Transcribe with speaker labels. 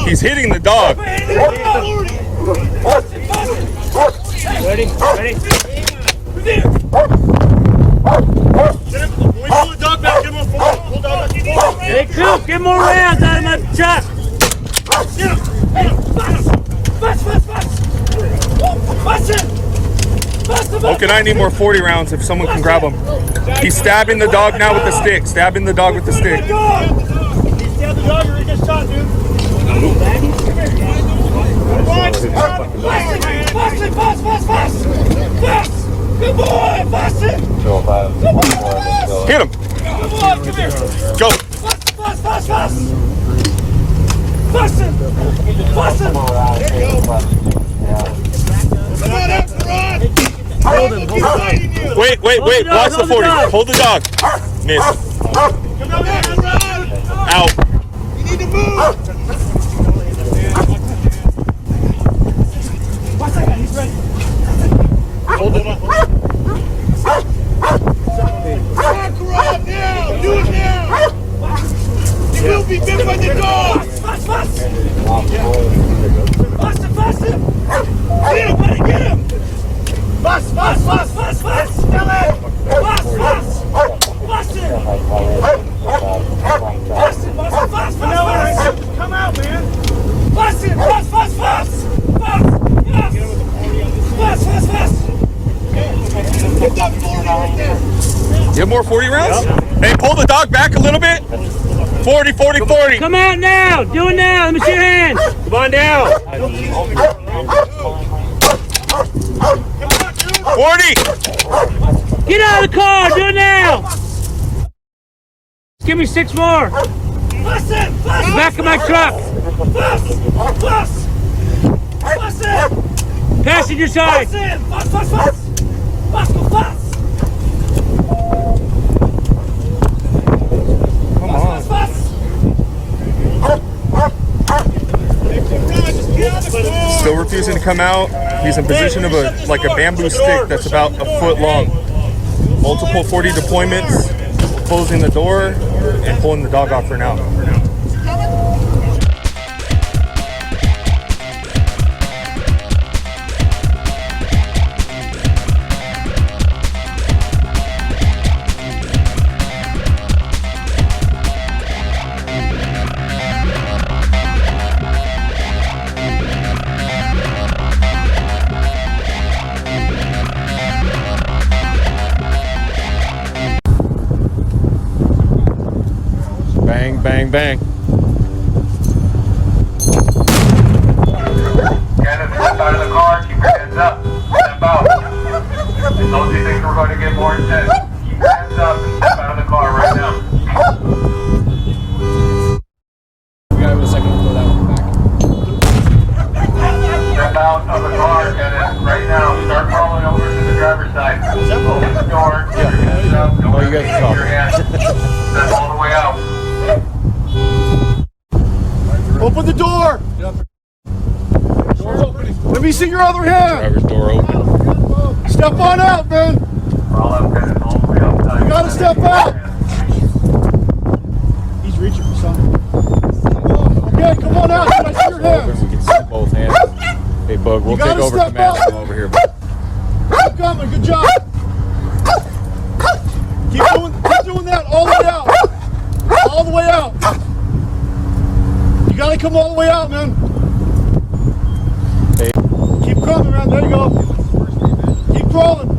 Speaker 1: He's hitting the dog.
Speaker 2: Ready? Pull the dog back, give him a full dog. Hey, Coop, get more rounds out of my truck. Get him.
Speaker 1: Okay, I need more 40 rounds if someone can grab him. He's stabbing the dog now with the stick. Stabbing the dog with the stick.
Speaker 2: He stabbed the dog, you're gonna get shot, dude. Fast! Good boy, fast it!
Speaker 1: Hit him.
Speaker 2: Good boy, come here.
Speaker 1: Go.
Speaker 2: Fast! Fast it! Come on out, Rod! Hold him.
Speaker 1: Wait. Watch the 40. Hold the dog. Miss.
Speaker 2: Come on out, Rod!
Speaker 1: Out.
Speaker 2: You need to move! Watch that guy, he's ready. Hold him up. Rod now! Do it now! He will be bit by the dog! Fast! Get him, buddy, get him! Fast! Tell him! Fast! Come out, man! Fast! Get that 40 right there!
Speaker 1: You have more 40 rounds? Hey, pull the dog back a little bit. 40.
Speaker 3: Come out now! Do it now! Let me see your hands!
Speaker 1: Come on down. 40.
Speaker 3: Get out of the car! Do it now! Give me 6 more! Back of my truck! Passenger side!
Speaker 1: Still refusing to come out. He's in position of a bamboo stick that's about a foot long. Multiple 40 deployments, closing the door and pulling the dog off for now. Bang.
Speaker 4: Get in the side of the car, keep your hands up, step out. Those two things we're going to get more intense. Keep your hands up and step out of the car right now.
Speaker 5: We gotta have a second to throw that one back.
Speaker 4: Step out of the car, get in right now. Start crawling over to the driver's side. Open the door, keep your hands up. Don't
Speaker 5: Oh, you guys
Speaker 4: keep your hands. Step all the way out.
Speaker 2: Open the door!
Speaker 5: Door's opening.
Speaker 2: Let me see your other hand!
Speaker 1: Driver's door open.
Speaker 2: Step on out, man!
Speaker 4: Crawl up, get it all the way up.
Speaker 2: You gotta step out! He's reaching for something. Okay, come on out. Let me see your hands.
Speaker 5: We can see both hands. Hey, Bug, we'll
Speaker 2: You
Speaker 5: take
Speaker 2: gotta
Speaker 5: over
Speaker 2: step
Speaker 5: command
Speaker 2: up.
Speaker 5: from over here, bud.
Speaker 2: Keep coming. Good job. Keep doing that all the way out. All the way out. You gotta come all the way out, man.
Speaker 5: Hey.
Speaker 2: Keep coming, man. There you go. Keep crawling.